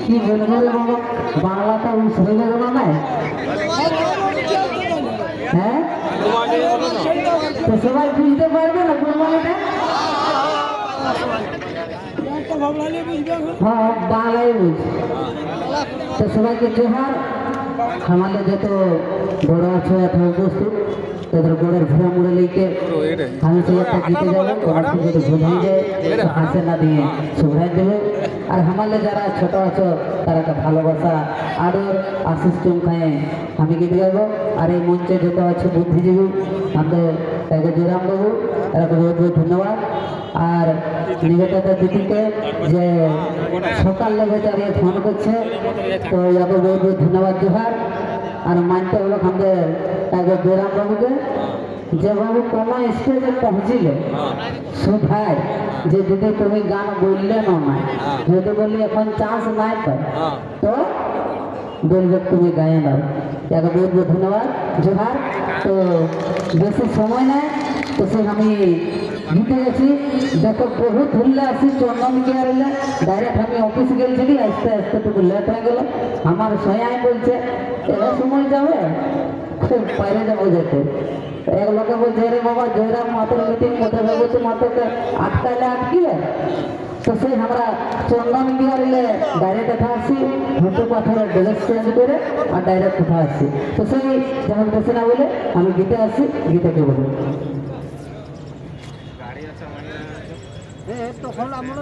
কি বলবো বাবা, বাংলাটা শুনে গেল না। হ্যাঁ, তো সবাই বুঝতে পারবে না কোরবানিটা? হ্যাঁ, বাংলায় বুঝ। তো সবাইকে জোহার। আমাদের যত বড় আছে অথবা উপস্থিত তাদের গোড়ের ঘোরা মুড়ে লেগে আমি সেই একটা গীতে যাবো, তোমার যদি ভুল হয়ে যায় হাসে না দিয়ে শুভ্রাই দেবে। আর আমাদের যারা ছোট আছো তারা একটা ভালোবাসা আদর আশিস চমকায় আমি গীত গাইবো। আর এই মঞ্চে যত আছে বুদ্ধিজীবী আমাদের তাকে জয়রাম বাবু, তাকে বহুত বহুত ধন্যবাদ। আর নিবেদিতা দিদিকে যে সকাল লেগে চালিয়ে ফোন করছে, তো ইয়াকে বহুত বহুত ধন্যবাদ জোহার। আর মানতে হলো আমাদের তাকে জয়রাম বাবুকে, যে বাবু কোনো স্টেজে পৌঁছিলে শুধায় যে দিদি তুমি গান বললে না, যদি বললি এখন চান্স নাই পাই তো বলবে তুমি গায়ে দাও। তাকে বহুত বহুত ধন্যবাদ জোহার। তো বেশি সময় নেই, তো সে আমি ঘুরতে গেছি। দেখো বহুত ভুললে আসি চন্দন কেয়ার ডাইরেক্ট আমি অফিস গেছিলি, আস্তে আস্তে একটু লেট হয়ে গেল। আমার সয়াই বলছে এরা সময় যাবে, খুব বাইরে যাবো যেতে। এক লোকে বলছে রে বাবা জয়রাম মাতের মিটিং কোথায় ভেবেছি মাতকে আটকাইলে আটকিলে। তো সেই আমরা চন্দন বিহারিলে ডাইরেক্ট কথা আসি, ভুটু পাথরের ড্রেস চেঞ্জ করে আর ডাইরেক্ট কথা আসি। তো সেই যেমন বেশি না বলে আমি গীতে আসি, গীতাকে বলি।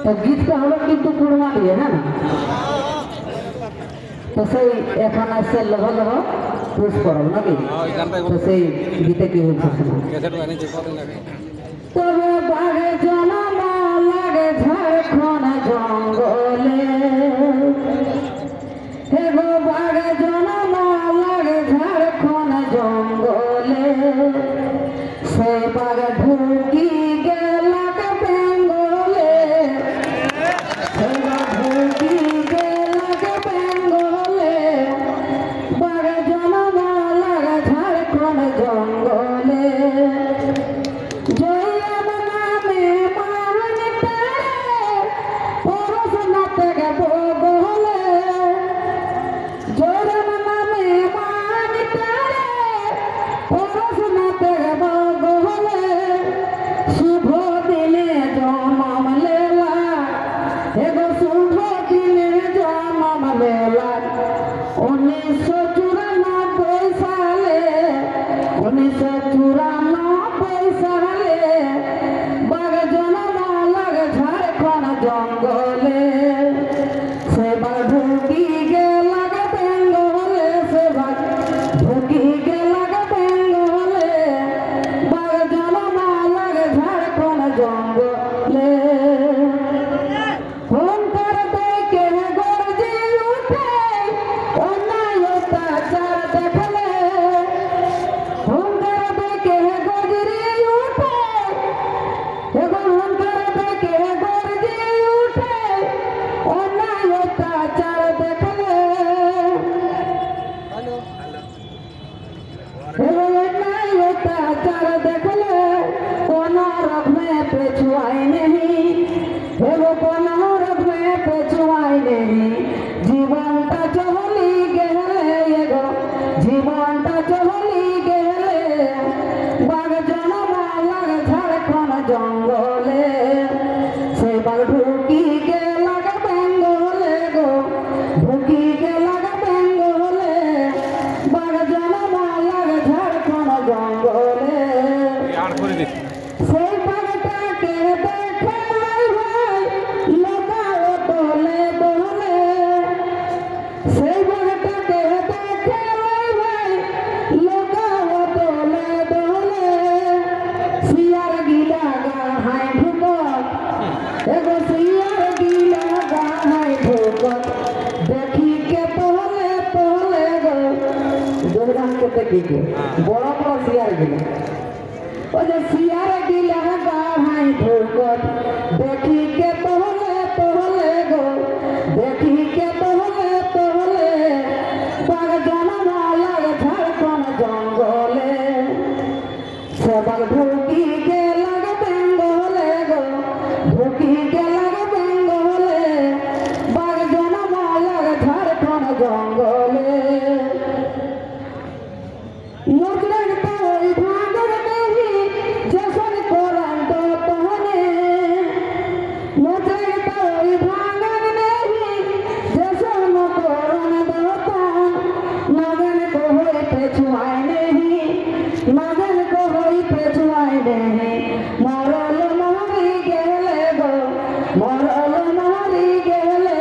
তো গীতটা হলো কিন্তু কুড়মা দিয়ে, হ্যাঁ না? তো সেই এখন আসছে লহ লহ পুষ পরব নাকি? তো সেই গীতে কি হচ্ছে তবে বাঘে জনম লাগে ঝাড়খণ্ড জঙ্গলে, হে গো বাঘে জনম লাগে ঝাড়খণ্ড জঙ্গলে, সেই বাঘে ঢুকি গেল বেঙ্গলে, ঢুকি গেল বেঙ্গলে, বাঘে জনম লাগে ঝাড়খণ্ড জঙ্গলে। জয়রাম নামে মান তারে পড়াশোনা থেকে বগলে, জয়রাম নামে মান তারে পড়াশোনা থেকে বগলে, শুভ দিনে জন্ম লেলা, এগো শুভ দিনে জন্ম লেলা। 1994 সালে, 1994 সালে বাঘ জন্ম লাগে ঝাড়খণ্ড জঙ্গলে, সে বাঘ ঢুকি গেল বেঙ্গলে, সে বাঘ ঢুকি গেল বেঙ্গলে, বাঘ জন্ম লাগে ঝাড়খণ্ড জঙ্গলে। হুঙ্কার দেখে গর্জে উঠে অন্যায় অত্যাচার দেখলে, হুঙ্কার দেখে গর্জে উঠে, এবং হুঙ্কার দেখে গর্জে উঠে অন্যায় অত্যাচার দেখলে, এবং অন্যায় অত্যাচার দেখলে কোন রকমে পেছুয়াই নেই, এবং কোন রকমে পেছুয়াই নেই। জীবনটা চলি গেলে, এগো জীবনটা চলি গেলে, বাঘ জন্ম লাগে ঝাড়খণ্ড জঙ্গলে, সেই বাঘ ঢুকি গেল বেঙ্গলে গো, ঢুকি গেল বেঙ্গলে, বাঘ জন্ম লাগে ঝাড়খণ্ড জঙ্গলে। সেই বাঘটাকে দেখে ভাই লোকাও দলে দলে, সেই বাঘটাকে দেখে ভাই লোকাও দলে দলে, শিয়ার গিলা গাহাই ঢুকত, এগো শিয়ার গিলা গাহাই ঢুকত, দেখি কে তোলে তোলে গো, জয়রামকে দেখি কে বড় বড় শিয়ার গিলা, ও যে শিয়ার গিলা গাহাই ঢুকত, দেখি কে তোলে তোলে গো, দেখি কে তোলে তোলে, বাঘ জন্ম লাগে ঝাড়খণ্ড জঙ্গলে, সবাই ঢুকি গেলাগ বেঙ্গলে গো, ঢুকি গেলাগ বেঙ্গলে, বাঘ জনমালাগ ঝাড়খণ্ড জঙ্গলে। মুদ্রার ওই ভাগর দেহি যেসন করান দতনে, মুদ্রার ওই ভাগর দেহি যেসন করান দতন, মগন কো হইতে ছুয়ায় নেহি, মগন কো হইতে ছুয়ায় নেহি, মরল মরি গেলে গো, মরল মরি গেলে,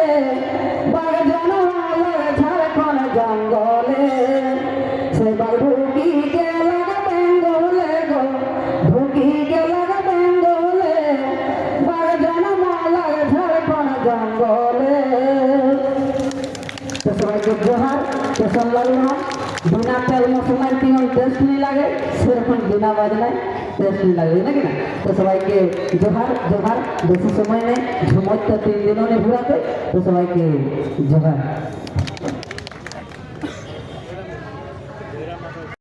বাঘ জনমালাগ ঝাড়খণ্ড জঙ্গলে। সেবার ঢুকি গেলাগ বেঙ্গলে গো, ঢুকি গেলাগ বেঙ্গলে, বাঘ জনমালাগ ঝাড়খণ্ড জঙ্গলে। তো সবাইকে জোহার। কেশন লাগলো না, বিনা তেল মশলায় তিন টেস্ট नहीं লাগে, সেরকম বিনা বাজনায় টেস্ট नहीं লাগে নাকি না। তো সবাইকে জোহার জোহার। বেশি সময় নেই, ঝুমোর তো 3 দিনও নেই ঘুরাতে। তো সবাইকে জোহার।